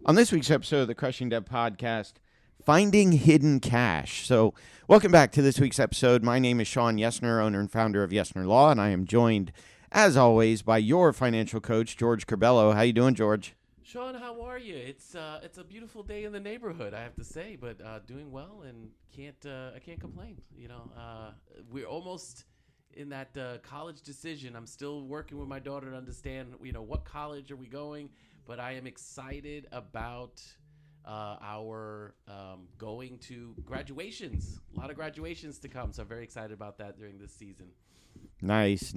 On this week's episode of the Crushing Debt Podcast, Finding Hidden Cash. So, welcome back to this week's episode. My name is Sean Yesner, owner and founder of Yesner Law, and I am joined, as always, by your financial coach, George Corbello. How you doing, George? Sean, how are you? It's a beautiful day in the neighborhood, I have to say, but doing well and I can't complain. We're almost in that college decision. I'm still working with my daughter to understand, what college are we going, but I am excited about our going to graduations. A lot of graduations to come, so I'm very excited about that during this season. Nice.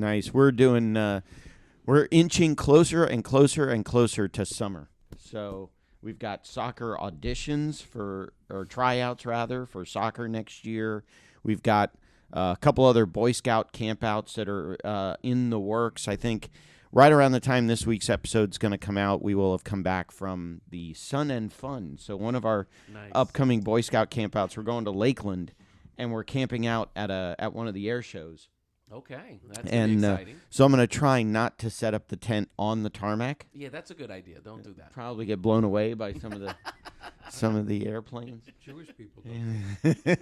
We're inching closer and closer and closer to summer. So we've got soccer auditions or tryouts rather, for soccer next year. We've got a couple other Boy Scout campouts that are in the works. I think right around the time this week's episode is going to come out, we will have come back from the Sun and Fun. So one of our upcoming Boy Scout campouts, we're going to Lakeland, and we're camping out at one of the air shows. Okay, that's exciting. So I'm going to try not to set up the tent on the tarmac. Yeah, that's a good idea. Don't do that. Probably get blown away by some of the airplanes. Jewish people don't.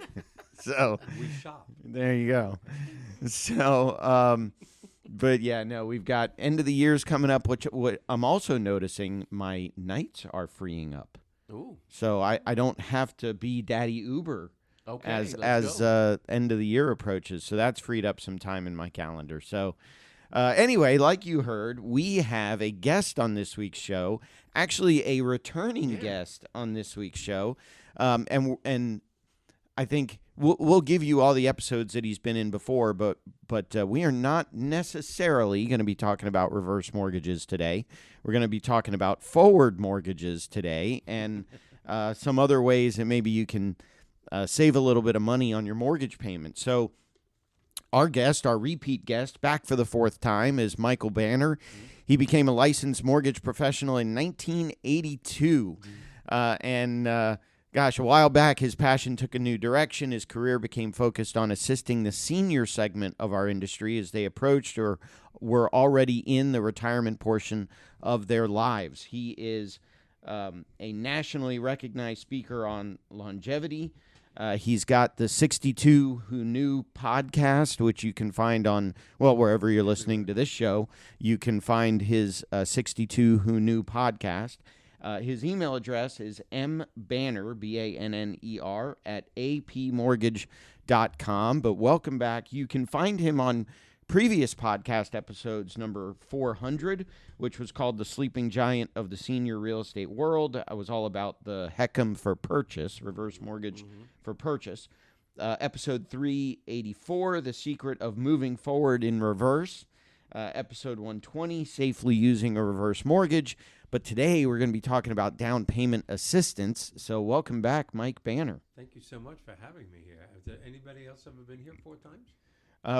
So we shop. There you go. So, but yeah, no, we've got end of the years coming up, which what I'm also noticing my nights are freeing up. Ooh. So I don't have to be Daddy Uber. Okay, as end of the year approaches. So that's freed up some time in my calendar. So anyway, like you heard, we have a guest on this week's show, actually a returning guest on this week's show. And I think we'll give you all the episodes that he's been in before, but we are not necessarily going to be talking about reverse mortgages today. We're going to be talking about forward mortgages today and some other ways that maybe you can save a little bit of money on your mortgage payment. So our repeat guest, back for the fourth time, is Michael MBanner. He became a licensed mortgage professional in 1982. A while back, his passion took a new direction. His career became focused on assisting the senior segment of our industry as they approached or were already in the retirement portion of their lives. He is a nationally recognized speaker on longevity. He's got the 62 Who Knew podcast, which you can find on, wherever you're listening to this show, you can find his 62 Who Knew podcast. His email address is MBanner, BANNER, at apmortgage.com. But welcome back. You can find him on previous podcast episodes, number 400, which was called The Sleeping Giant of the Senior Real Estate World. I was all about the HECM for purchase, reverse mortgage for purchase. Episode 384, The Secret of Moving Forward in Reverse. Episode 120, Safely Using a Reverse Mortgage. But today we're going to be talking about down payment assistance. So welcome back, Mike MBanner. Thank you so much for having me here. Has there anybody else ever been here 4 times?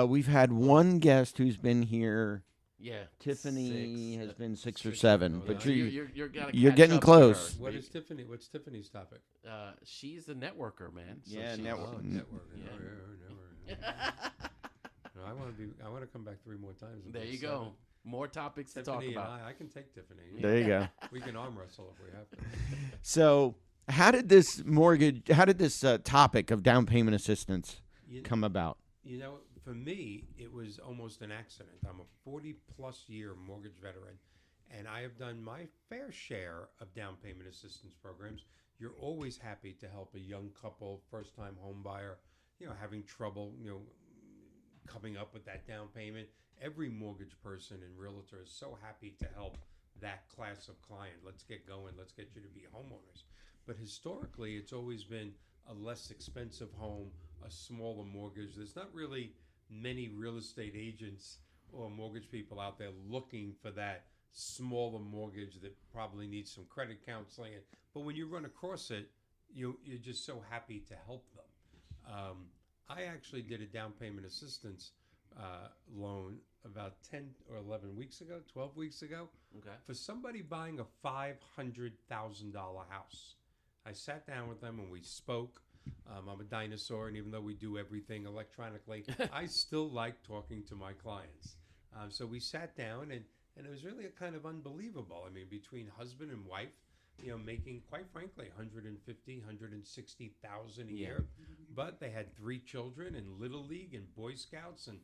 We've had one guest who's been here. Yeah, Tiffany has been 6 or 7, but you're getting close. What is Tiffany? What's Tiffany's topic? She's a networker, man. So networking. Yeah. I want to come back 3 more times. There you go. More topics Tiffany to talk about. I can take Tiffany. There you go. We can arm wrestle if we have to. So, how did this topic of down payment assistance come about? For me, it was almost an accident. I'm a 40-plus year mortgage veteran, and I have done my fair share of down payment assistance programs. You're always happy to help a young couple, first-time home buyer, having trouble, coming up with that down payment. Every mortgage person and realtor is so happy to help that class of client. Let's get going. Let's get you to be homeowners. But historically, it's always been a less expensive home, a smaller mortgage. There's not really many real estate agents or mortgage people out there looking for that smaller mortgage that probably needs some credit counseling. But when you run across it, you're just so happy to help them. I actually did a down payment assistance loan about 10 or 11 weeks ago, 12 weeks ago, for somebody buying a $500,000 house. I sat down with them and we spoke. I'm a dinosaur, and even though we do everything electronically, I still like talking to my clients. So we sat down, and it was really kind of unbelievable. I mean, between husband and wife, making, quite frankly, 150, 160,000 a Yeah. year. But they had 3 children in Little League and Boy Scouts and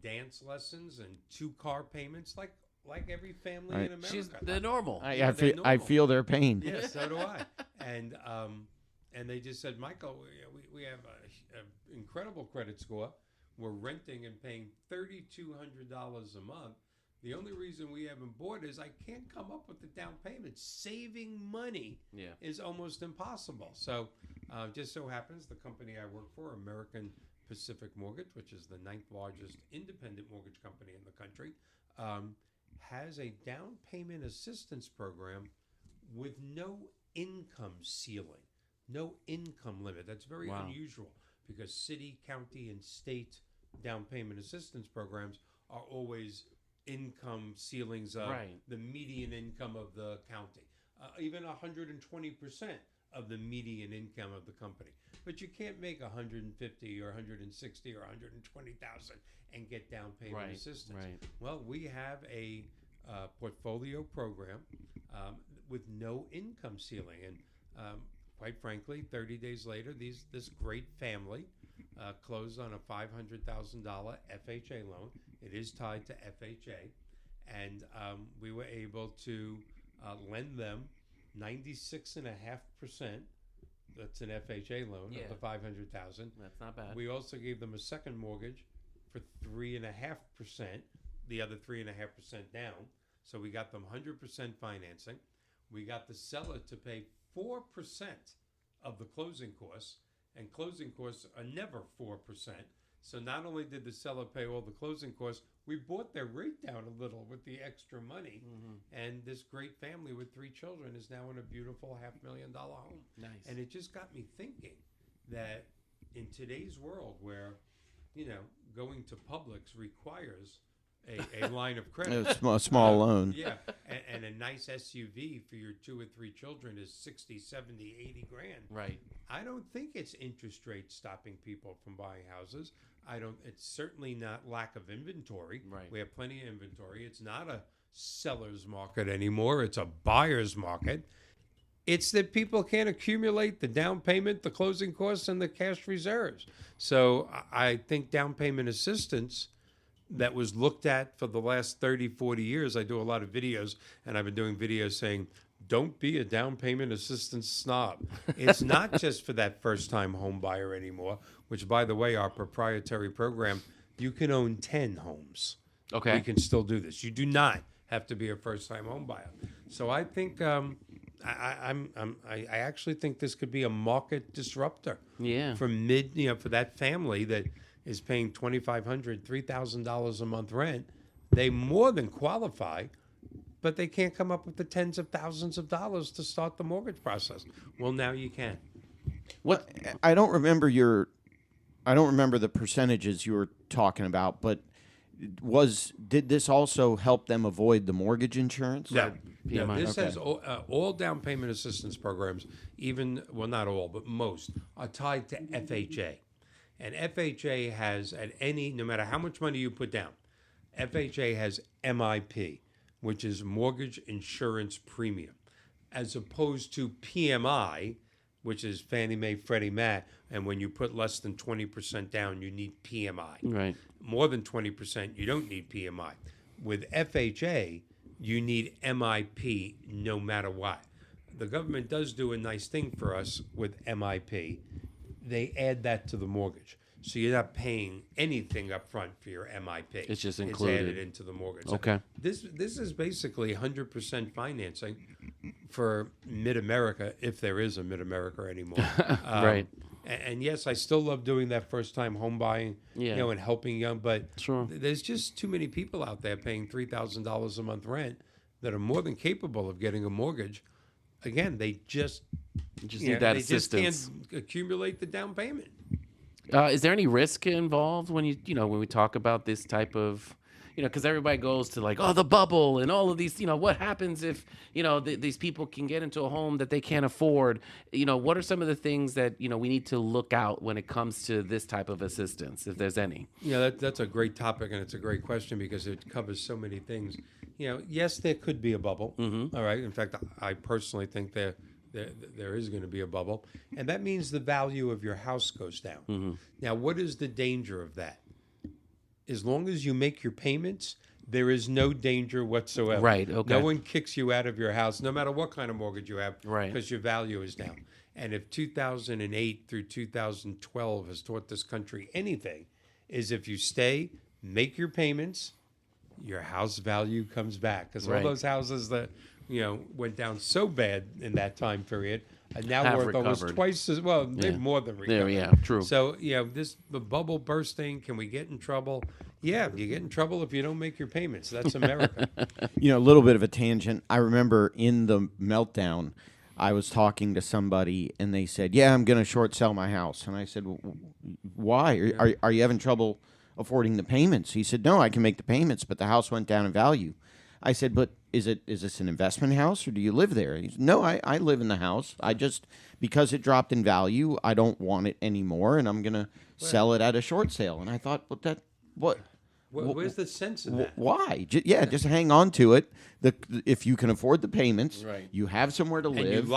dance lessons and 2 car payments, like every family Right. in America. She's the normal. I Yeah, feel they're I normal. feel their pain. Yeah, so do I. And they just said, Michael, we have an incredible credit score. We're renting and paying $3,200 a month. The only reason we haven't bought is I can't come up with the down payment. Saving money Yeah. is almost impossible. So just so happens the company I work for, American Pacific Mortgage, which is the 9th largest independent mortgage company in the country, has a down payment assistance program with no income ceiling, no income limit. That's very Wow. unusual because city, county, and state down payment assistance programs are always income ceilings of Right. the median income of the county, even 120% of the median income of the company. But you can't make 150 or 160 or 120,000 and get down payment Right. assistance. Right. Well, we have a portfolio program with no income ceiling, and quite frankly, 30 days later, this great family closed on a $500,000 FHA loan. It is tied to FHA, and we were able to lend them 96.5%. That's an FHA loan Yeah. of the $500,000. That's not bad. We also gave them a second mortgage for 3.5%, the other 3.5% down. So we got them 100% financing. We got the seller to pay 4% of the closing costs, and closing costs are never 4%. So not only did the seller pay all the closing costs, we brought their rate down a little with the extra money. Mhm. And this great family with 3 children is now in a beautiful $500,000 home. Nice. And it just got me thinking that in today's world where, going to Publix requires a line of credit. A small loan. Yeah, and a nice SUV for your 2 or 3 children is 60, 70, 80 grand. Right. I don't think it's interest rates stopping people from buying houses. It's certainly not lack of inventory. Right. We have plenty of inventory. It's not a seller's market anymore. It's a buyer's market. It's that people can't accumulate the down payment, the closing costs, and the cash reserves. So I think down payment assistance that was looked at for the last 30, 40 years. I do a lot of videos, and I've been doing videos saying, don't be a down payment assistance snob. It's not just for that first-time home buyer anymore, which, by the way, our proprietary program, you can own 10 homes. Okay. We can still do this. You do not have to be a first-time home buyer. So I think I actually think this could be a market disruptor. Yeah. For for that family that is paying $2,500, $3,000 a month rent. They more than qualify, but they can't come up with the tens of thousands of dollars to start the mortgage process. Well, now you can. What I don't remember the percentages you were talking about, but did this also help them avoid the mortgage insurance? No, PMI. this Okay. has all down payment assistance programs, not all, but most, are tied to FHA. And FHA has no matter how much money you put down, FHA has MIP, which is Mortgage Insurance Premium, as opposed to PMI, which is Fannie Mae, Freddie Mac, and when you put less than 20% down, you need PMI. Right. More than 20%, you don't need PMI. With FHA, you need MIP no matter what. The government does do a nice thing for us with MIP. They add that to the mortgage. So you're not paying anything up front for your MIP. It's just It's included. added into the mortgage. So Okay. this is basically 100% financing for mid-America, if there is a mid-America anymore. Right. And yes, I still love doing that first-time home buying, Yeah. and helping young. But Sure. there's just too many people out there paying $3,000 a month rent that are more than capable of getting a mortgage. Again, they just You just need that they assistance. just can't accumulate the down payment. Is there any risk involved when when we talk about this type of, because everybody goes to like, oh, the bubble and all of these, what happens if, these people can get into a home that they can't afford? What are some of the things that, we need to look out when it comes to this type of assistance, if there's any? Yeah, that's a great topic, and it's a great question because it covers so many things. Yes, there could be a bubble. All right. In fact, I personally think there is going to be a bubble, and that means the value of your house goes down. Now, what is the danger of that? As long as you make your payments, there is no danger whatsoever. Right. Okay. No one kicks you out of your house, no matter what kind of mortgage you have, right, because your value is down. And if 2008 through 2012 has taught this country anything, is if you stay, make your payments, your house value comes back. Because all those houses that went down so bad in that time period are now have worth recovered. Almost twice as well. They've more than recovered. Yeah, true. So the bubble bursting. Can we get in trouble? Yeah, you get in trouble if you don't make your payments. That's America. A little bit of a tangent. I remember in the meltdown, I was talking to somebody and they said, "Yeah, I'm going to short sell my house." And I said, "Why? Are you having trouble affording the payments?" He said, "No, I can make the payments, but the house went down in value." I said, "But is this an investment house or do you live there?" He said, "No, I live in the house. I just, because it dropped in value, I don't want it anymore, and I'm going to sell it at a short sale." And I thought, Where's the sense in that? Why? Just hang on to it. If you can afford the payments, you have somewhere to live,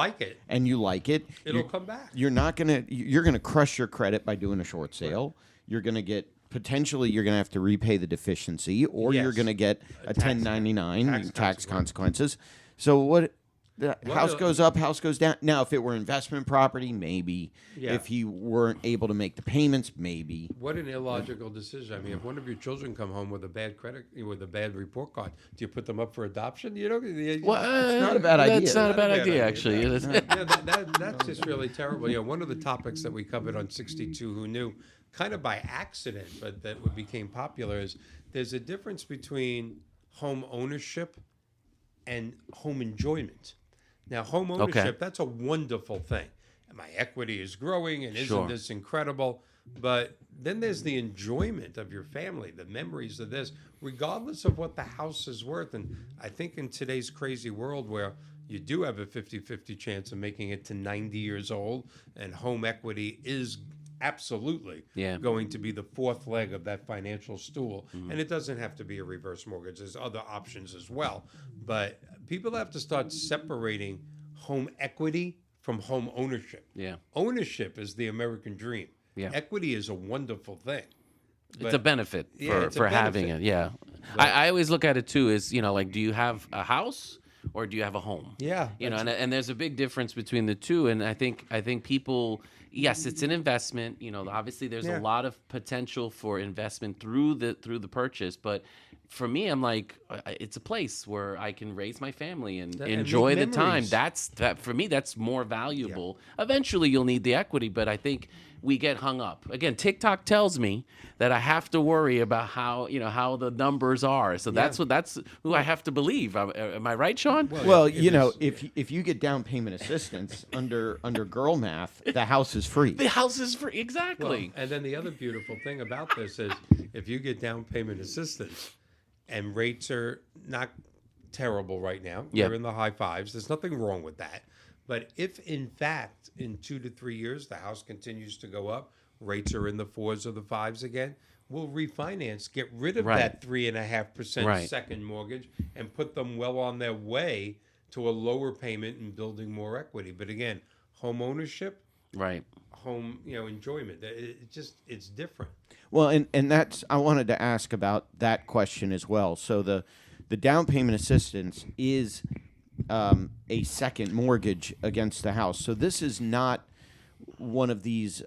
and you like it, it'll come back. You're gonna crush your credit by doing a short sale. You're gonna get potentially you're gonna have to repay the deficiency, or you're gonna get a 1099 tax consequences. So what? The house goes up, house goes down. Now, if it were investment property, maybe. Yeah. If you weren't able to make the payments, maybe. What an illogical decision. I mean, if one of your children come home with a bad with a bad report card, do you put them up for adoption? It's not a bad idea. That's not a bad idea, actually. That's just really terrible. One of the topics that we covered on 62 Who Knew, kind of by accident, but that became popular, is there's a difference between home ownership and home enjoyment. Now, home ownership, that's a wonderful thing. And my equity is growing, and isn't this incredible? But then there's the enjoyment of your family, the memories of this, regardless of what the house is worth. And I think in today's crazy world where you do have a 50-50 chance of making it to 90 years old, and home equity is absolutely going to be the fourth leg of that financial stool. And it doesn't have to be a reverse mortgage. There's other options as well. But people have to start separating home equity from home ownership. Yeah. Ownership is the American dream. Yeah. Equity is a wonderful thing. It's a benefit for having it. Yeah. I always look at it too as, like, do you have a house or do you have a home? Yeah. And there's a big difference between the two. And I think people, yes, it's an investment. Obviously there's a lot of potential for investment through the purchase, but for me, I'm like, it's a place where I can raise my family and enjoy the time. That for me, that's more valuable. Yeah. Eventually, you'll need the equity, but I think we get hung up. Again, TikTok tells me that I have to worry about how the numbers are. So that's who I have to believe. Am I right, Sean? Well, if you get down payment assistance under girl math, the house is free. The house is free, exactly. Well, and then the other beautiful thing about this is if you get down payment assistance, and rates are not terrible right now. They're in the high fives. There's nothing wrong with that. But if, in fact, in 2 to 3 years, the house continues to go up, rates are in the 4s or the 5s again, we'll refinance, get rid of that 3.5% second mortgage, and put them well on their way to a lower payment and building more equity. But again, home ownership, home enjoyment, it's different. Well, and that's, I wanted to ask about that question as well. So the down payment assistance is a second mortgage against the house. So this is not one of these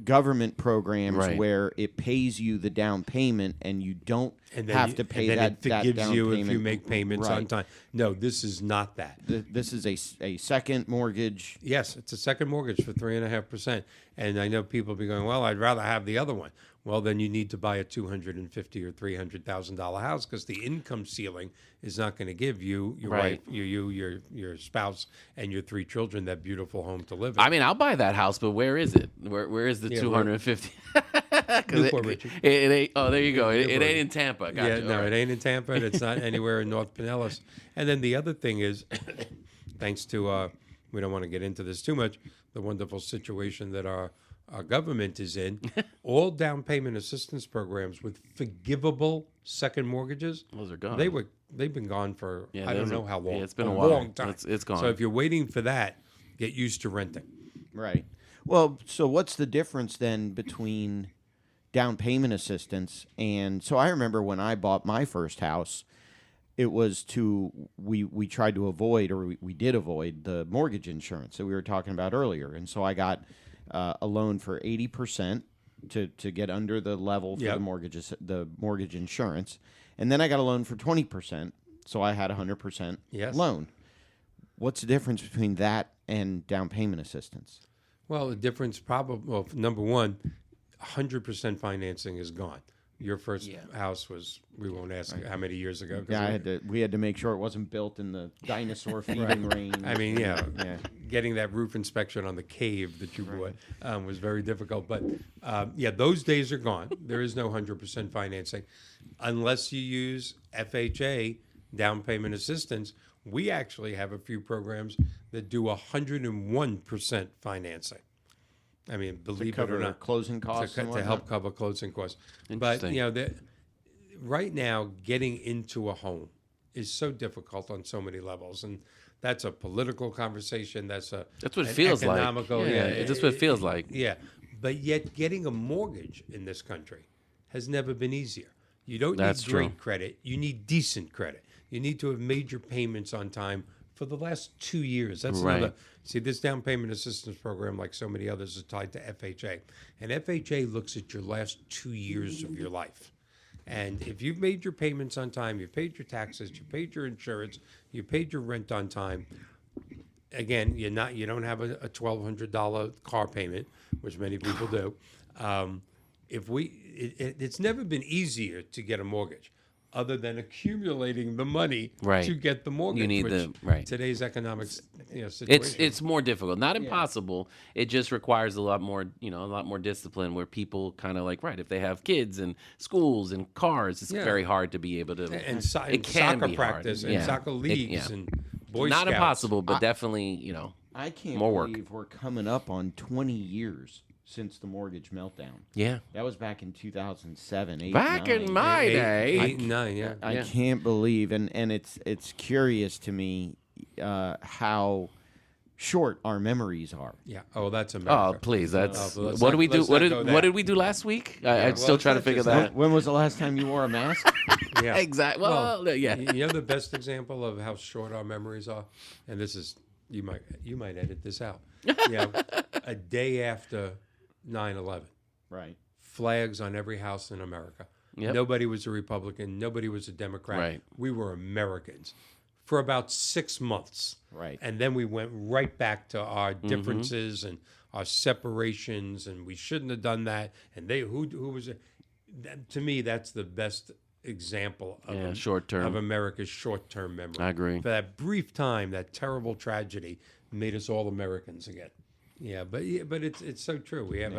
government programs where it pays you the down payment and you don't have to pay that down payment. And then it forgives you if you make payments on time. No, this is not that. This is a second mortgage. Yes, it's a second mortgage for 3.5%. And I know people be going, well, I'd rather have the other one. Well, then you need to buy a $250,000 or $300,000 house because the income ceiling is not going to give you, your wife, your spouse, and your 3 children that beautiful home to live in. I mean, I'll buy that house, but where is it? Where is the 250? Newport Richie. It ain't. Oh, there you go. It Newport. ain't in Tampa. Gotcha. Yeah, no, All right. it ain't in Tampa, and it's not anywhere in North Pinellas. And then the other thing is, thanks to we don't want to get into this too much, the wonderful situation that our government is in, all down payment assistance programs with forgivable second mortgages, Those are gone. they've been gone for Yeah, I don't those know are- how long. yeah, it's been a a while. long time. It's gone. So if you're waiting for that, get used to renting. Right. Well, so what's the difference then between down payment assistance and so I remember when I bought my first house, it was we tried to avoid or we did avoid the mortgage insurance that we were talking about earlier, and so I got a loan for 80% to get under the level for Yep. the mortgage insurance, and then I got a loan for 20%, so I had 100% Yes. loan. What's the difference between that and down payment assistance? Well, the difference probably, well, number one, 100% financing is gone. Your first house was, we won't ask how many years ago. 'cause Yeah, we had to make sure it wasn't built in the dinosaur feeding range. I mean, yeah, Yeah. getting that roof inspection on the cave that you bought was very difficult. But yeah, those days are gone. There is no 100% financing. Unless you use FHA, down payment assistance, we actually have a few programs that do 101% financing. I mean, believe it or not, closing costs and to whatnot? help cover closing costs. But Interesting. you know, right now, getting into a home is so difficult on so many levels, and that's a political conversation. That's what it an feels like. economical, Yeah, it's just what it feels like. Yeah, but yet getting a mortgage in this country has never been easier. You don't That's need great true. credit. You need decent credit. You need to have made your payments on time for the last 2 years. That's Right. another. See, this down payment assistance program, like so many others, is tied to FHA. And FHA looks at your last 2 years of your life. And if you've made your payments on time, you've paid your taxes, you paid your insurance, you paid your rent on time, again, you don't have a $1,200 car payment, which many people do. It's never been easier to get a mortgage, other than accumulating the money Right. to get the mortgage. You need which right. Today's economic situation. It's more difficult. Not impossible. It just requires a lot more discipline where people kind of like, right, if they have kids and schools and cars, it's very hard to be able to. and it soccer can be hard. practice and Yeah. soccer leagues and Boy Not Scouts. impossible, but definitely, I can't more work. believe we're coming up on 20 years since the mortgage meltdown. Yeah. That was back in 2007, 8, Back 9. in my day. 8 and 9, yeah. I Yeah. can't believe, and it's curious to me how short our memories are. Yeah. Oh, that's Oh, America. please. That's but let's what not- did we do? let's What not did go there. what did we do last week? I'm well, still it's trying to not figure just that. that. When was the last time you wore a mask? Yeah. Exactly. Well, yeah. You know the best example of how short our memories are, and this is you might edit this out. A day after 9/11, Right. flags on every house in America. Yep. Nobody was a Republican. Nobody was a Democrat. Right. We were Americans for about 6 months. Right. And then we went right back to our differences and our separations, and we shouldn't have done that. And who was it? To me, that's the best example of short-term. of America's short-term memory. I agree. For that brief time, that terrible tragedy made us all Americans again. Yeah, but it's so true. We have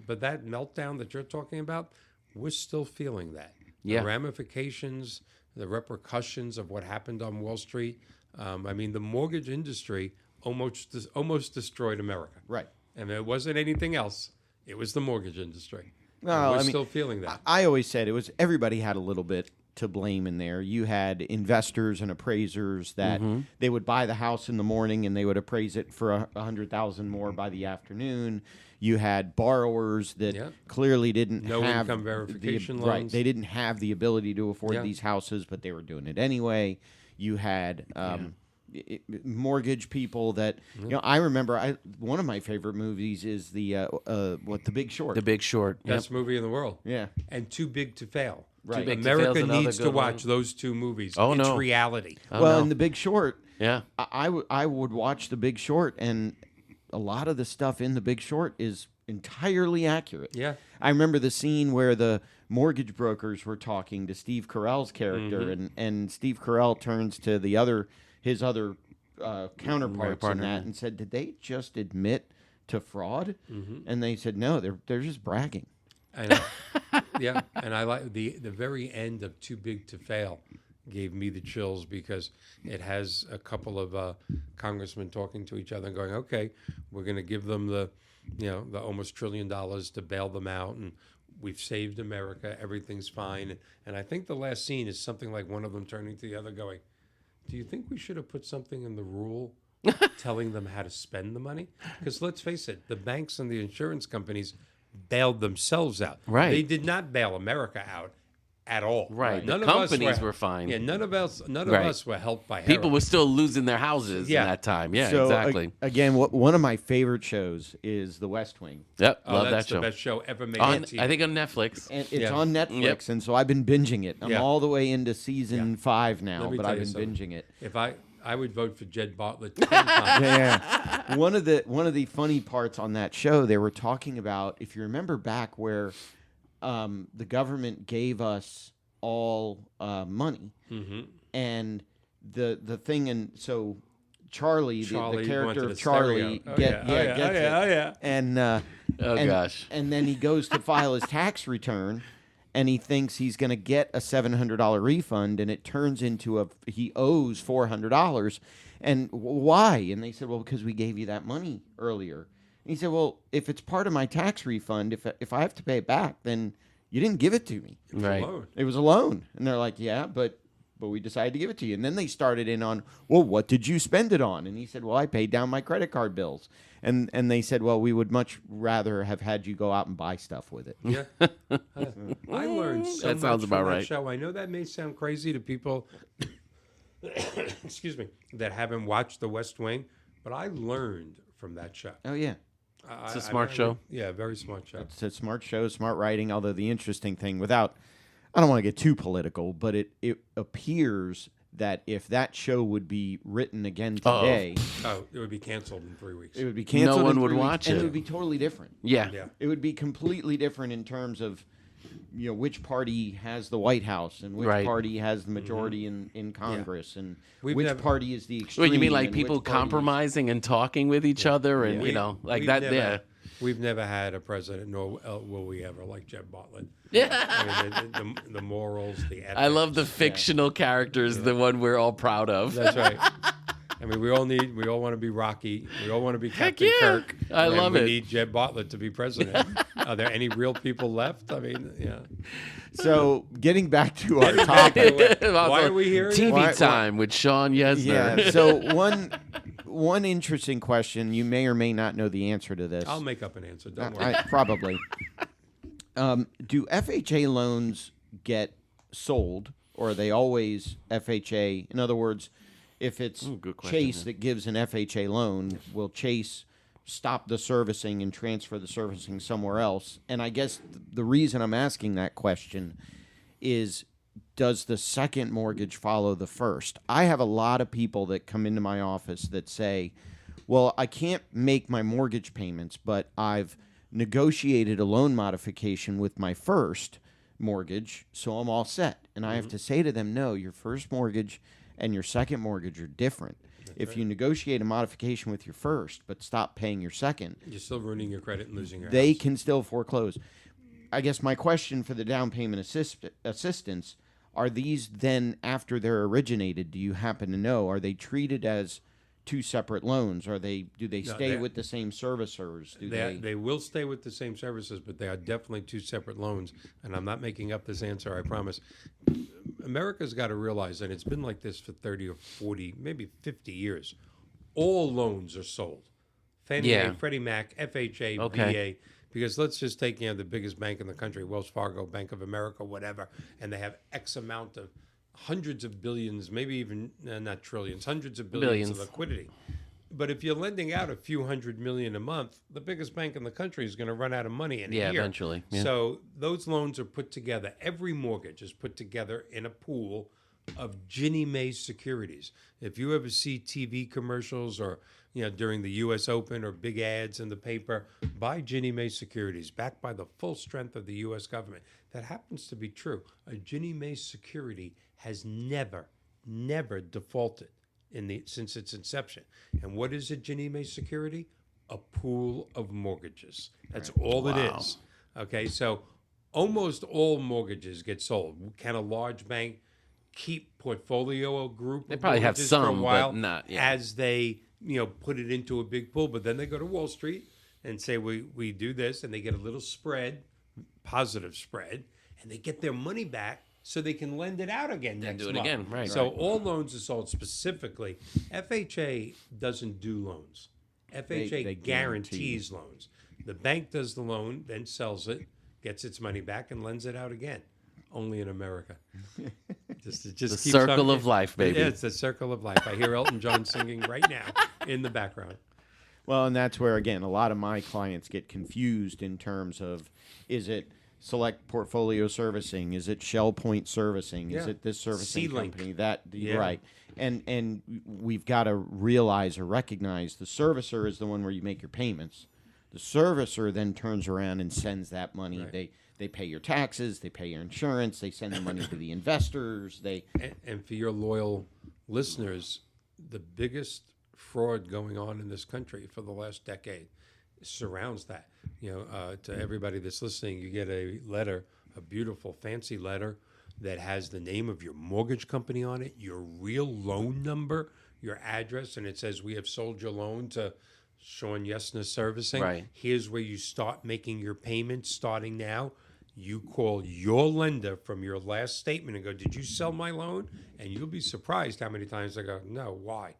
but that meltdown that you're talking about, we're still feeling that. Yeah. The ramifications, the repercussions of what happened on Wall Street. I mean, the mortgage industry almost destroyed America. Right. And it wasn't anything else. It was the mortgage industry. Well, we're I mean, still feeling that. I always said everybody had a little bit to blame in there. You had investors and appraisers that they would buy the house in the morning and they would appraise it for $100,000 more by the afternoon. You had borrowers that clearly didn't No have income verification right. loans. They didn't have the ability to afford Yeah. these houses, but they were doing it anyway. You had mortgage people that I remember. One of my favorite movies is the Big Short. The Big Short. Yep. Best movie in the world. Yeah. And Too Big to Fail. Right. Too Big to Fail's America another needs to good watch one. those two movies. Oh, it's no. reality. Oh, well, no. in The Big Short, Yeah. I would watch The Big Short, and a lot of the stuff in The Big Short is entirely accurate. Yeah. I remember the scene where the mortgage brokers were talking to Steve Carell's character, and Steve Carell turns to his other counterparts in partner. that and said, "Did they just admit to fraud?" And they said, "No, they're just bragging." I know. Yeah, and I like the very end of Too Big to Fail gave me the chills because it has a couple of congressmen talking to each other and going, okay, we're going to give them the almost $1 trillion to bail them out, and we've saved America, everything's fine. And I think the last scene is something like one of them turning to the other going, do you think we should have put something in the rule telling them how to spend the money? Because let's face it, the banks and the insurance companies bailed themselves out. Right. They did not bail America out at all. Right. None The of us companies were fine. Yeah, none of Right. us were helped by People heroin. were still losing their houses Yeah. in that time. Yeah, So, exactly. Again, one of my favorite shows is The West Wing. Yep, Oh, love that's that show. the best show ever made On, on TV. I think on Netflix. And it's Yeah. on Netflix, Yep. and so I've been binging it. I'm Yeah. all the way into season 5 now, Let me but tell I've you been something. binging it. If I would vote for Jed Bartlett 10 times. Yeah. One of the funny parts on that show, they were talking about, if you remember back where the government gave us all money, Mm-hmm. and the thing, and so Charlie, the Charlie character went to of the Charlie, stereo. gets it, yeah. and Oh, and, gosh. and then he goes to file his tax return, and he thinks he's going to get a $700 refund, and it turns into he owes $400. And why? And they said, well, because we gave you that money earlier. And he said, well, if it's part of my tax refund, if I have to pay it back, then you didn't give it to me. Right. Alone. It was a loan. And they're like, yeah, but we decided to give it to you. And then they started in on, well, what did you spend it on? And he said, well, I paid down my credit card bills. And they said, well, we would much rather have had you go out and buy stuff with it. Yeah. I learned so That much sounds about from that right. show. I know that may sound crazy to people excuse me, that haven't watched The West Wing, but I learned from that show. Oh, yeah. It's a smart show. Yeah, very smart show. It's a smart show, smart writing, although the interesting thing, I don't want to get too political, but it appears that if that show would be written again today, Oh, it would be canceled in 3 weeks. it would be canceled. one in would 3 weeks, watch and it. it would be totally different. Yeah. Yeah. It would be completely different in terms of, which party has the White House and which Right. party has the majority in Congress, and We've which never- party is the extreme. Wait, you mean like and people which party is- compromising and talking with each other and, like We've that? never- Yeah. We've never had a president, nor will we ever, like Jeb Bartlett. Yeah. I mean, the morals, the ethics. I love the fictional characters, the one we're all proud of. That's right. I mean, we all want to be Rocky. We all want to be Heck Captain yeah. Kirk. I and love we it. need Jeb Bartlett to be president. Are there any real people left? I mean, yeah. So getting back to our topic. Why are we here? TV Why- time with Sean Yesner. Yeah. So one interesting question, you may or may not know the answer to this. I'll make up an answer. Don't worry. Probably. Do FHA loans get sold, or are they always FHA? In other words, if it's good question, Chase yeah. that gives an FHA loan, will Chase stop the servicing and transfer the servicing somewhere else? And I guess the reason I'm asking that question is, does the second mortgage follow the first? I have a lot of people that come into my office that say, well, I can't make my mortgage payments, but I've negotiated a loan modification with my first mortgage, so I'm all set. And I have to say to them, no, your first mortgage and your second mortgage are different. If you negotiate a modification with your first, but stop paying your second, You're still ruining your credit and losing your they house. can still foreclose. I guess my question for the down payment assistance, are these then, after they're originated, do you happen to know, are they treated as two separate loans? Do they stay they're- with the same servicers? They will stay with the same services, but they are definitely two separate loans. And I'm not making up this answer, I promise. America's got to realize, and it's been like this for 30 or 40, maybe 50 years, all loans are sold. Fannie Yeah. Mae, Freddie Mac, FHA, Okay. VA. Because let's just take the biggest bank in the country, Wells Fargo, Bank of America, whatever, and they have X amount of hundreds of billions, maybe even not trillions, hundreds of billions of Billions. liquidity. But if you're lending out a few $100 million a month, the biggest bank in the country is going to run out of money in a Yeah, year. eventually, yeah. So those loans are put together. Every mortgage is put together in a pool of Ginnie Mae securities. If you ever see TV commercials or during the U.S. Open or big ads in the paper, buy Ginnie Mae securities backed by the full strength of the U.S. government. That happens to be true. A Ginnie Mae security has never defaulted since its inception. And what is a Ginnie Mae security? A pool of mortgages. That's all it is. Okay, so almost all mortgages get sold. Can a large bank keep portfolio group? They probably have mortgages some, for a while but not. Yeah. as they put it into a big pool. But then they go to Wall Street and say we do this, and they get a little spread, positive spread, and they get their money back so they can lend it out again next do it month. again, right. So all loans are sold specifically. FHA doesn't do loans. FHA They guarantees loans. The bank does the loan, then sells it, gets its money back, and lends it out again. Only in America. Just The keeps circle on- of life, baby. Yeah, it's the circle of life. I hear Elton John singing right now in the background. Well, and that's where, again, a lot of my clients get confused in terms of, is it Select Portfolio Servicing? Is it Shell Point Servicing? Is Yeah. it this servicing C-Link. company? That Yeah. Right. And we've got to realize or recognize the servicer is the one where you make your payments. The servicer then turns around and sends that money. Right. They pay your taxes, they pay your insurance, they send the money to the investors. And for your loyal listeners, the biggest fraud going on in this country for the last decade surrounds that. To everybody that's listening, you get a letter, a beautiful, fancy letter that has the name of your mortgage company on it, your real loan number, your address, and it says, we have sold your loan to Sean Yesner Servicing. Right. Here's where you start making your payments starting now. You call your lender from your last statement and go, did you sell my loan? And you'll be surprised how many times they go, no, why?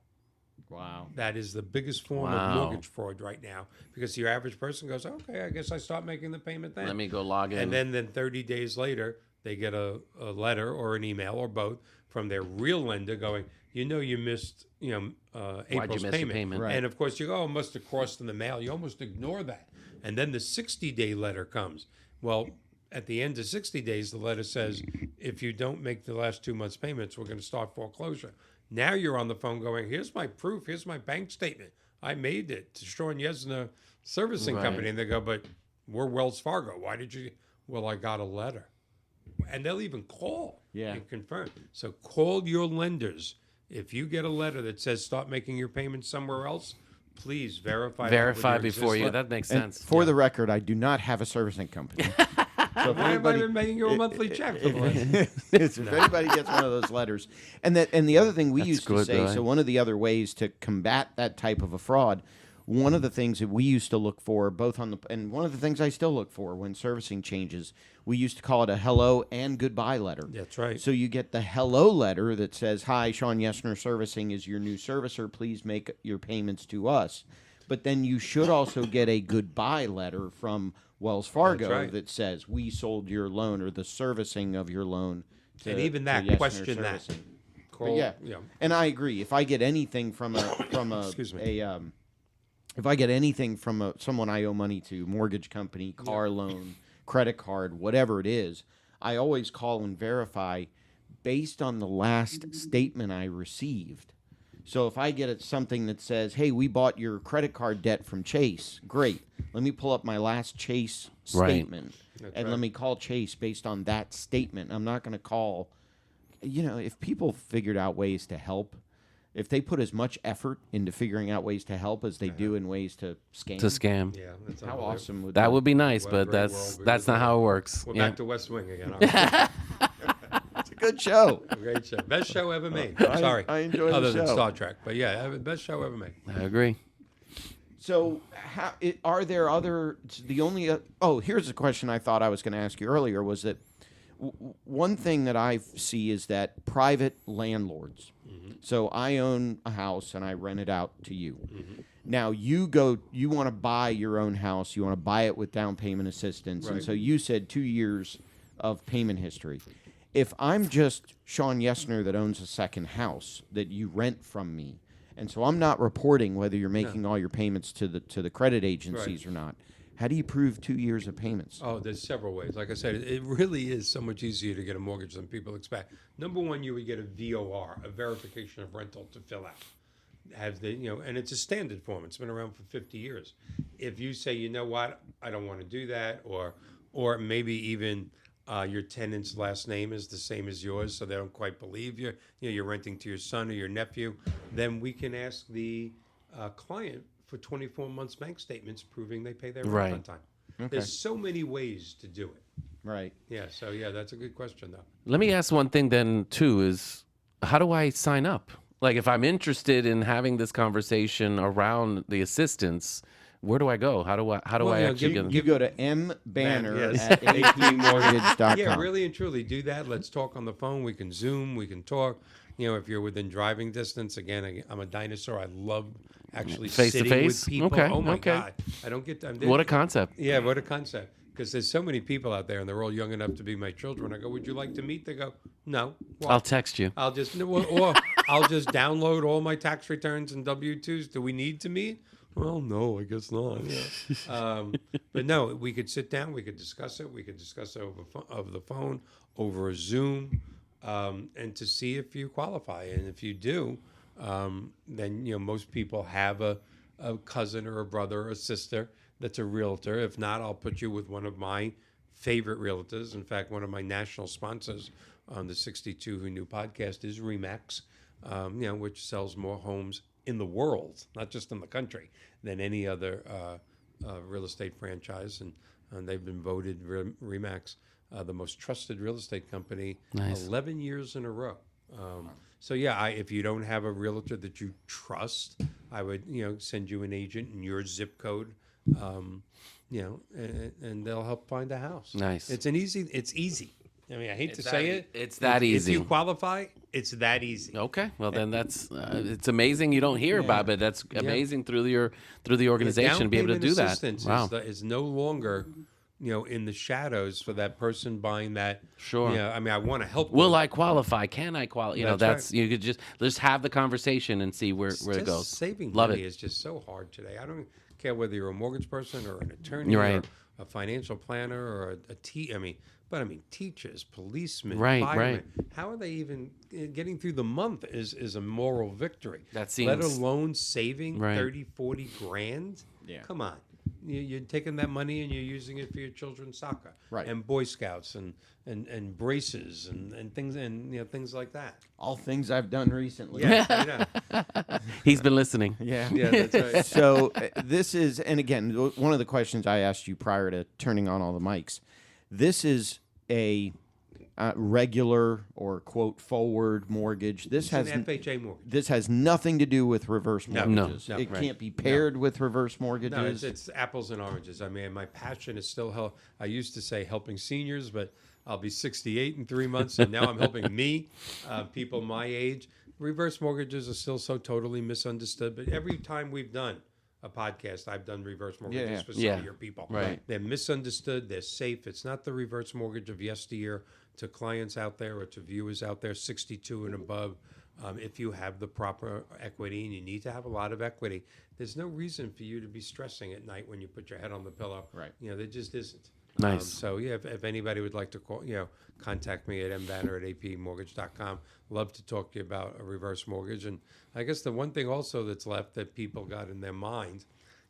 Wow. That is the biggest form Wow. of mortgage fraud right now, because your average person goes, okay, I guess I start making the payment then. Let me go log in. And then 30 days later, they get a letter or an email or both from their real lender going, you missed, April's miss your payment. payment? Right. And of course you go, it must have crossed in the mail. You almost ignore that. And then the 60-day letter comes. Well, at the end of 60 days, the letter says, if you don't make the last 2 months' payments, we're going to start foreclosure. Now you're on the phone going, here's my proof. Here's my bank statement. I made it to Sean Yesner Servicing Right. Company. And they go, but we're Wells Fargo. Why did you? Well, I got a letter. And they'll even call and confirm. So call your lenders. If you get a letter that says start making your payments somewhere else, please verify Verify that with your before you. existing- That makes And sense. for the record, I do not have a servicing company. So if Why have I anybody, been making you a monthly check for the last? if anybody gets one of those letters, and the other thing we That's used to good, say, though, so one of the other ways to combat that type of a fraud, one of the things that we used to look for, and one of the things I still look for when servicing changes, we used to call it a hello and goodbye letter. That's right. So you get the hello letter that says, "Hi, Sean Yesner Servicing is your new servicer. Please make your payments to us." But then you should also get a goodbye letter from Wells Fargo right. that says, "We sold your loan," or the servicing of your loan. And even to that, Yesner question that. Servicing. Call, But yeah, and I agree. If I get anything from a Excuse me. if I get anything from someone I owe money to, mortgage company, car loan, credit card, whatever it is, I always call and verify based on the last statement I received. So if I get something that says, "Hey, we bought your credit card debt from Chase," great. Let me pull up my last Chase Right. statement, and right. let me call Chase based on that statement. I'm not going to call. If people figured out ways to help, if they put as much effort into figuring out ways to help as they do in ways to scam, To scam. Yeah, that's how unbelievable. awesome would That would be nice, What a but great that's world we that's live not in. how it works. We're Yeah. back to West Wing again. Aren't we? It's a good show. Great show. Best show ever made. I- Sorry. I enjoy the Other than show. Star Trek. But yeah, best show ever made. I agree. So, are there other? The only here's a question I thought I was going to ask you earlier was that one thing that I see is that private landlords. So I own a house and I rent it out to you. Now you want to buy your own house. You want to buy it with down payment assistance, and Right. so you said 2 years of payment history. If I'm just Sean Yesner that owns a second house that you rent from me, and so I'm not reporting whether you're making all your payments to the credit agencies or not, how do you prove 2 years of payments? Oh, there's several ways. Like I said, it really is so much easier to get a mortgage than people expect. Number one, you would get a VOR, a verification of rental, to fill out. And it's a standard form. It's been around for 50 years. If you say, you know what, I don't want to do that, or maybe even your tenant's last name is the same as yours, so they don't quite believe you. You're renting to your son or your nephew, then we can ask the client for 24 months bank statements proving they pay their rent Right. on time. There's so many ways to do it. Right. Yeah. So yeah, that's a good question though. Let me ask one thing then too is how do I sign up? Like if I'm interested in having this conversation around the assistance, where do I go? How do I Well, actually give- get You go to MBanner Yes. at apmortgage.com. Yeah, really and truly do that. Let's talk on the phone. We can Zoom. We can talk. You know, if you're within driving distance. Again, I'm a dinosaur. I love actually Face to sitting face? with people. Okay, Oh my okay. God, I don't get time. what a concept. Yeah, what a concept. Because there's so many people out there, and they're all young enough to be my children. I go, would you like to meet? They go, no. Why? I'll text you. I'll just or I'll just download all my tax returns and W-2s. Do we need to meet? Well, no, I guess not. Yeah. But no, we could sit down. We could discuss it. We could discuss it over the phone, over a Zoom, and to see if you qualify. And if you do, then most people have a cousin or a brother or a sister that's a realtor. If not, I'll put you with one of my favorite realtors. In fact, one of my national sponsors on the 62 Who Knew podcast is Remax, which sells more homes in the world, not just in the country, than any other real estate franchise. And they've been voted, Remax, the most trusted real estate company 11 years in a row. So yeah, if you don't have a realtor that you trust, I would send you an agent in your zip code, and they'll help find a house. Nice. It's easy. I mean, I hate to say it. It's that easy. If you qualify, it's that easy. Okay, well then that's it's amazing you don't hear about it. That's amazing through the organization to be able to do that. Wow. Is no longer in the shadows for that person buying that. Sure. I mean, I want to help. Will them. I qualify? Can I qualify? That's right. You could just have the conversation and see where it goes. Saving Love money it. is just so hard today. I don't care whether you're a mortgage person or an attorney Right. or a financial planner or I mean, teachers, policemen, Right, firemen. How are they even getting through the month is a moral victory. That seems let alone saving right. 30, 40 grand. Yeah. Come on. You're taking that money and you're using it for your children's soccer, Right. And Boy Scouts and braces and things and things like that. All things I've done recently. Yeah, I know. He's been listening. Yeah. Yeah, that's right. So this is, and again, one of the questions I asked you prior to turning on all the mics, this is a regular or quote forward mortgage. This has an FHA mortgage. This has nothing to do with reverse mortgages. No, it right. can't be paired with reverse mortgages. No, it's apples and oranges. I mean, my passion is still I used to say helping seniors, but I'll be 68 in 3 months, and now I'm helping people my age. Reverse mortgages are still so totally misunderstood, but every time we've done a podcast, I've done reverse mortgages for some of your people. Right. They're misunderstood. They're safe. It's not the reverse mortgage of yesteryear to clients out there or to viewers out there, 62 and above. If you have the proper equity, and you need to have a lot of equity, there's no reason for you to be stressing at night when you put your head on the pillow. Right. There just isn't. Nice. So yeah, if anybody would like to call, contact me at MBanner at apmortgage.com. Love to talk to you about a reverse mortgage. And I guess the one thing also that's left that people got in their mind,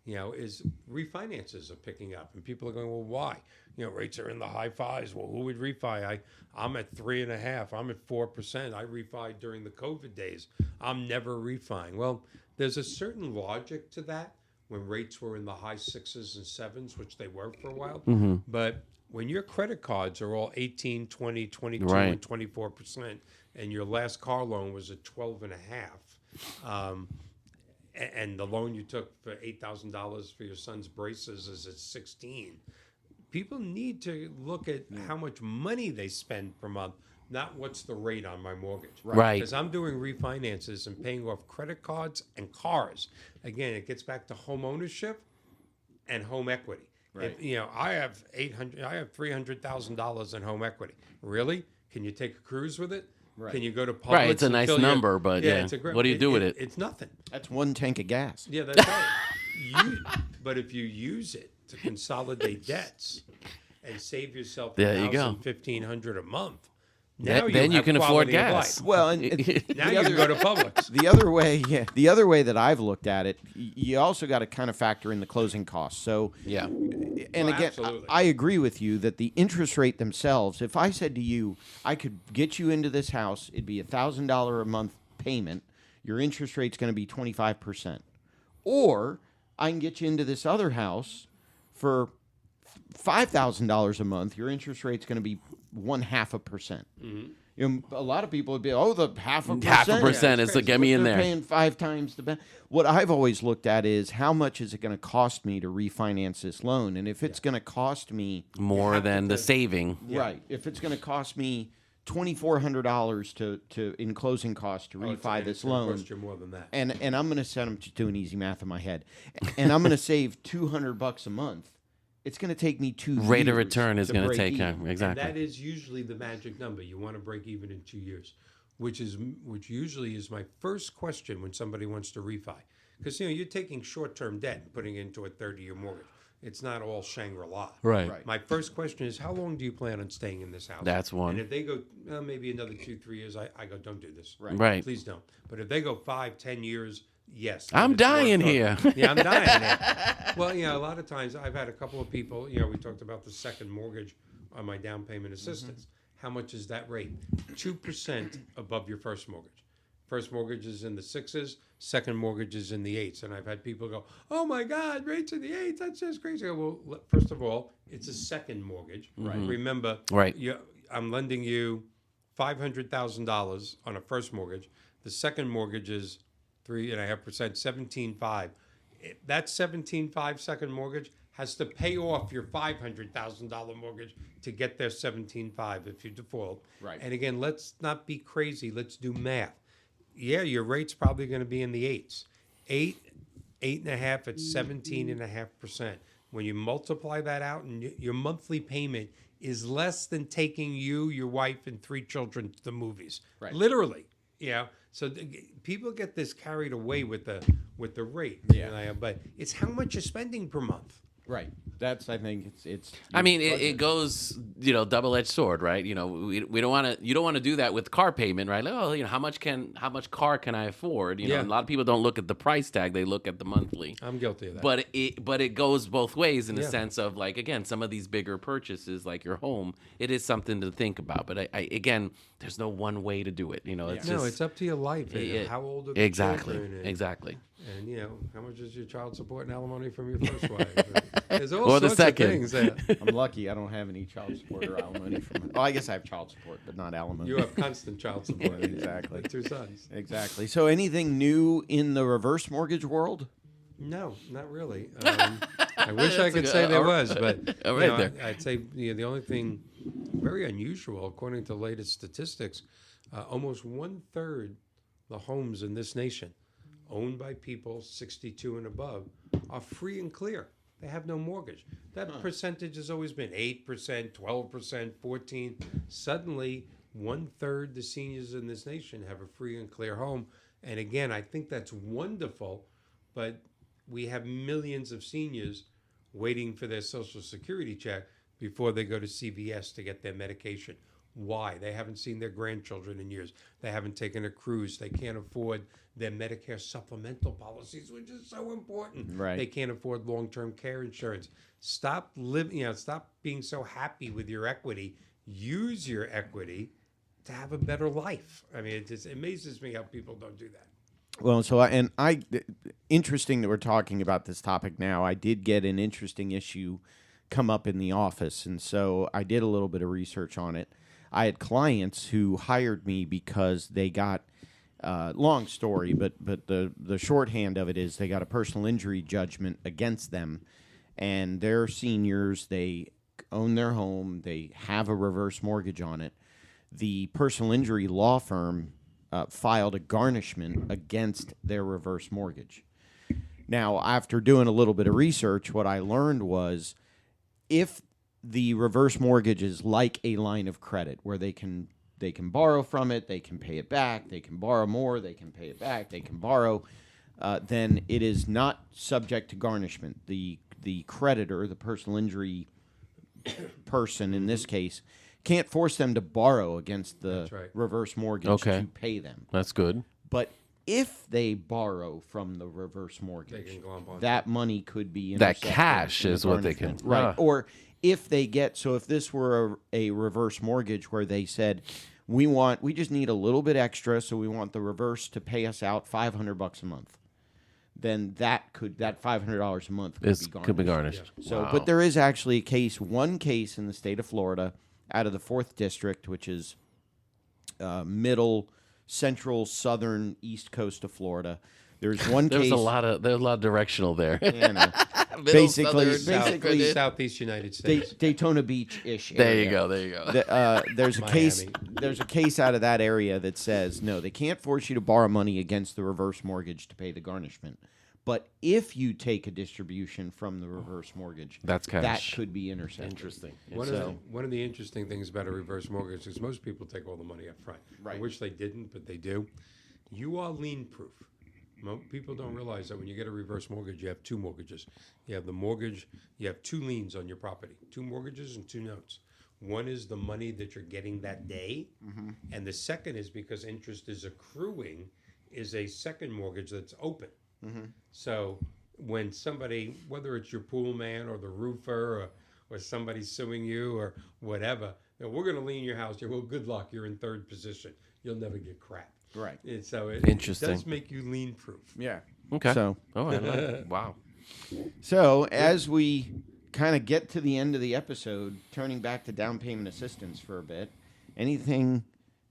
is refinances are picking up, and people are going, well, why? Rates are in the high fives. Well, who would refi? I'm at 3.5. I'm at 4%. I refied during the COVID days. I'm never refining. Well, there's a certain logic to that when rates were in the high 6s and 7s, which they were for a while. Mm-hmm. But when your credit cards are all 18, 20, 22, Right. and 24%, and your last car loan was at 12.5, and the loan you took for $8,000 for your son's braces is at 16, people need to look at how much money they spend per month, not what's the rate on my mortgage. Right. Because I'm doing refinances and paying off credit cards and cars. Again, it gets back to home ownership and home equity. Right. I have $300,000 in home equity. Really? Can you take a cruise with it? Right. Can you go to Publix? Right, it's a and nice fill your- number, but yeah, it's a great, what do you do with it? It's nothing. That's one tank of gas. Yeah, that's right. But if you use it to consolidate debts and save yourself There you go. $1,500 a month, Then now you have can afford quality of gas. life. Well, and Now you can go to Publix. the other way that I've looked at it, you also got to kind of factor in the closing costs. So Yeah. and Well, again, absolutely. I agree with you that the interest rate themselves, if I said to you, I could get you into this house, it'd be $1,000 a month payment, your interest rate's going to be 25%. Or I can get you into this other house for $5,000 a month, your interest rate's going to be 0.5%. You know, a lot of people would be, the 0.5%. 0.5% is to get me in They're there. paying 5 times the benefit. What I've always looked at is how much is it going to cost me to refinance this loan, and if it's going to cost me More than the saving. right, if it's going to cost me $2,400 to in closing costs to refi this loan, Cost you more than that. and I'm going to set them to doing easy math in my head, and I'm going to save $200 a month. It's going to take me 2 years. Rate of return is going to break take even. exactly. And that is usually the magic number. You want to break even in 2 years, which usually is my first question when somebody wants to refi, because you're taking short-term debt and putting it into a 30-year mortgage. It's not all Shangri-La. Right. Right. My first question is, how long do you plan on staying in this house? That's one. And if they go, maybe another 2-3 years, I go, don't do this. Right. Please don't. But if they go 5-10 years, yes. I'm it's worth dying it. here. Yeah, I'm dying here. Well, a lot of times I've had a couple of people, we talked about the second mortgage on my down payment assistance. How much is that rate? 2% above your first mortgage. First mortgage is in the 6s, second mortgage is in the 8s. And I've had people go, oh my God, rates in the 8s, that's just crazy. I go, well, first of all, it's a second mortgage. Right. Remember, Right. I'm lending you $500,000 on a first mortgage. The second mortgage is 3.5%, 17.5. That 17.5 second mortgage has to pay off your $500,000 mortgage to get their 17.5 if you default. Right. And again, let's not be crazy. Let's do math. Yeah, your rate's probably going to be in the 8s. 8.5 at 17.5%. When you multiply that out, and your monthly payment is less than taking you, your wife, and 3 children to the movies. Right. Literally. So people get this carried away with the rate. Yeah. But it's how much you're spending per month. Right. That's, I think it's I mean, it goes, double-edged sword, right? We don't want to. You don't want to do that with car payment, right? Like, how much car can I afford? And a lot of people don't look at the price tag; they look at the monthly. I'm guilty of that. But it goes both ways in the sense of, like, again, some of these bigger purchases, like your home, it is something to think about. But I again, there's no one way to do it. It's just, it's up to your life. How old are the exactly, children? exactly. And how much is your child support and alimony from your first wife? There's all Or the sorts second. of things there. I'm lucky I don't have any child support or alimony from. Well, I guess I have child support, but not alimony. You have constant child support. Exactly. 2 sons. Exactly. So, anything new in the reverse mortgage world? No, not really. I wish I could say there was, but I'd say the only thing very unusual, according to latest statistics, almost 1/3 the homes in this nation owned by people 62 and above are free and clear. They have no mortgage. That percentage has always been 8%, 12%, 14%. Suddenly, 1/3 the seniors in this nation have a free and clear home. And again, I think that's wonderful, but we have millions of seniors waiting for their Social Security check before they go to CVS to get their medication. Why? They haven't seen their grandchildren in years. They haven't taken a cruise. They can't afford their Medicare supplemental policies, which is so important. Right. They can't afford long-term care insurance. Stop living. Stop being so happy with your equity. Use your equity to have a better life. I mean, it just amazes me how people don't do that. Well, interesting that we're talking about this topic now. I did get an interesting issue come up in the office, and so I did a little bit of research on it. I had clients who hired me because they got, long story, but the shorthand of it is they got a personal injury judgment against them, and they're seniors, they own their home, they have a reverse mortgage on it. The personal injury law firm filed a garnishment against their reverse mortgage. Now, after doing a little bit of research, what I learned was if the reverse mortgage is like a line of credit where they can borrow from it, they can pay it back, they can borrow more, they can pay it back, they can borrow, then it is not subject to garnishment. The creditor, the personal injury person in this case, can't force them to borrow against the reverse mortgage to pay them. That's good. But if they borrow from the reverse mortgage, They can glomp on that money could be That intercepted cash in the is what they garnishment. can- right. Ah. Or if they get, so if this were a reverse mortgage where they said, we just need a little bit extra, so we want the reverse to pay us out $500 a month. then that $500 a month Could be garnished. So, Wow. but there is actually one case in the state of Florida out of the 4th District, which is middle, central, southern, east coast of Florida. There's one There's case. a lot of directional there. You know, Middle, basically, southern, Southeast United States. Daytona Beach-ish. There area. you go. There you go. There's a Miami. case. There's a case out of that area that says no, they can't force you to borrow money against the reverse mortgage to pay the garnishment. But if you take a distribution from the reverse mortgage, That's cash. that could be intercepted. Interesting. One of the interesting things about a reverse mortgage is most people take all the money up front. Right. I wish they didn't, but they do. You are lien proof. People don't realize that when you get a reverse mortgage, you have 2 mortgages. You have the mortgage, you have 2 liens on your property, 2 mortgages and 2 notes. One is the money that you're getting that day, and the second is because interest is accruing, is a second mortgage that's open. So when somebody, whether it's your pool man or the roofer or somebody suing you or whatever, we're going to lien your house. Well, good luck. You're in 3rd position. You'll never get crap. Right. And so it Interesting. does make you lien proof. Yeah. Okay. So, Oh, I like it. Wow. as we kind of get to the end of the episode, turning back to down payment assistance for a bit, anything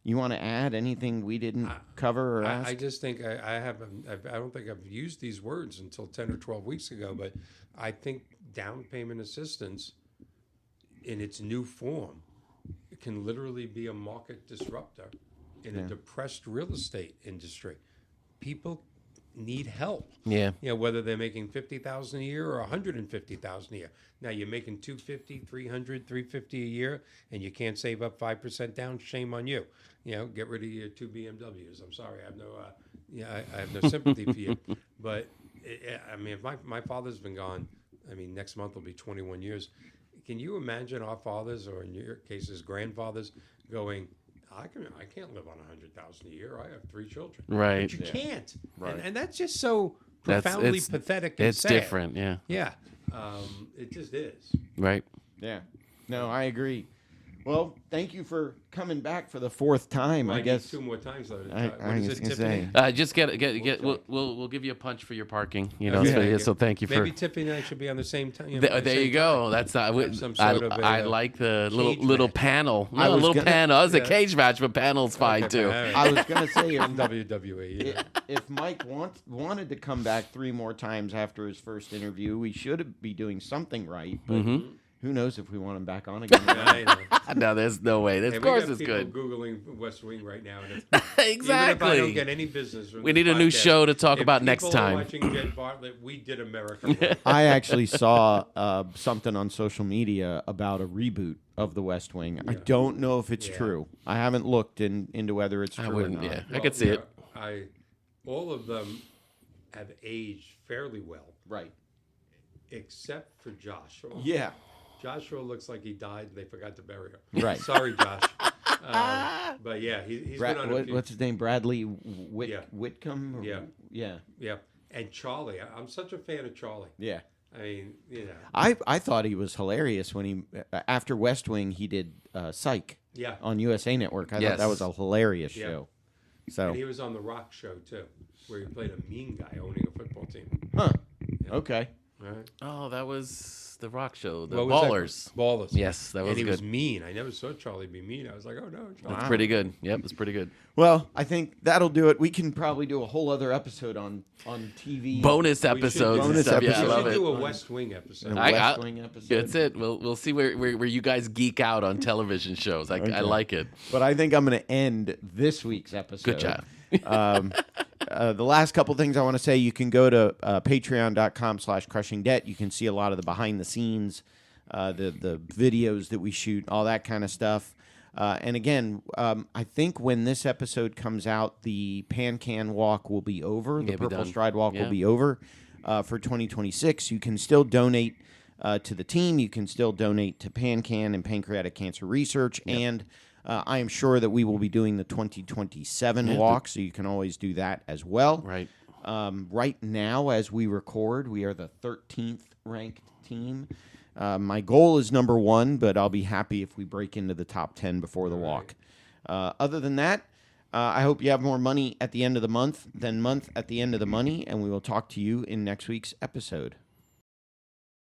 you want to add? Anything we didn't cover or ask? I just think I don't think I've used these words until 10 or 12 weeks ago, but I think down payment assistance in its new form can literally be a market disruptor in a depressed real estate industry. People need help. Yeah. Whether they're making $50,000 a year or $150,000 a year. Now you're making $250, $300, $350 a year, and you can't save up 5% down. Shame on you. Get rid of your 2 BMWs. I'm sorry, I have no, I have no sympathy for you. But I mean, if my father's been gone, I mean, next month will be 21 years. Can you imagine our fathers, or in your cases, grandfathers, going, I can't live on $100,000 a year. I have 3 children. Right. But you can't. Right. And that's just so That's- profoundly it's- pathetic and It's sad. different. Yeah. Yeah. It just is. Right. Yeah. No, I agree. Well, thank you for coming back for the 4th time. Well, I guess. need 2 more times though. I What is was it, gonna Tiffany? say. Just get. We'll give you a punch for your parking. Okay. So thank you for. Maybe Tiffany and I should be on the same time. There you go. That's not. some I, sort of a, I like the cage little match. panel. I No, was little gonna- panel. That's a yeah. cage match, but panel's fine too. I was gonna say WWE. Yeah. if Mike wanted to come back 3 more times after his first interview, we should be doing something right. But who knows if we want him back on again? I know. No, there's no way. Hey, Of we course, got it's people good. Googling West Wing right now. And even if I don't Exactly. get any business from We this need a new podcast, show to talk if about next people are time. watching Jed Bartlett, we did America. Right. I actually saw something on social media about a reboot of The West Wing. I don't know if it's Yeah. true. I haven't looked into whether it's I true or wouldn't. not. Yeah, I could see it. All of them have aged fairly well, Right. except for Joshua. Yeah. Joshua looks like he died and they forgot to bury him. Right. Sorry, Josh. But yeah, he's been on a few. What's his name? Bradley Yeah. Whitcomb? Yeah. Yeah. Yeah, and Charlie. I'm such a fan of Charlie. Yeah. I mean, I thought he was hilarious when he after West Wing he did Psych yeah. on USA Network. I thought Yes. that was a hilarious Yeah. show. So, And he was on the Rock show too, where he played a mean guy owning a football team. huh? Okay. Right? Oh, that was the Rock Show, the What was that? Ballers. Ballers. Yes, that was and he good. was mean. I never saw Charlie be mean. I was like, oh no, Charlie. That's pretty good. Yep, it's pretty good. Well, I think that'll do it. We can probably do a whole other episode on TV. Bonus episodes and Bonus stuff. Yeah, I episodes. love We should it. do a West Wing episode. A West Wing episode. That's it. We'll see where you guys geek out on television shows. I like it. But I think I'm going to end this week's episode. Good job. The last couple things I want to say, you can go to patreon.com/crushingdebt. You can see a lot of the behind the scenes, the videos that we shoot, all that kind of stuff. And again, I think when this episode comes out, the Pan Can Walk will be over. The Yeah, be Purple done. Stride Walk Yeah. will be over for 2026. You can still donate to the team. You can still donate to Pan Can and Pancreatic Cancer Research. And I am sure that we will be doing the 2027 walk, so you can always do that as well. Right. Right now, as we record, we are the 13th ranked team. My goal is number 1, but I'll be happy if we break into the top 10 before the walk. Other than that, I hope you have more money at the end of the month than month at the end of the money, and we will talk to you in next week's episode.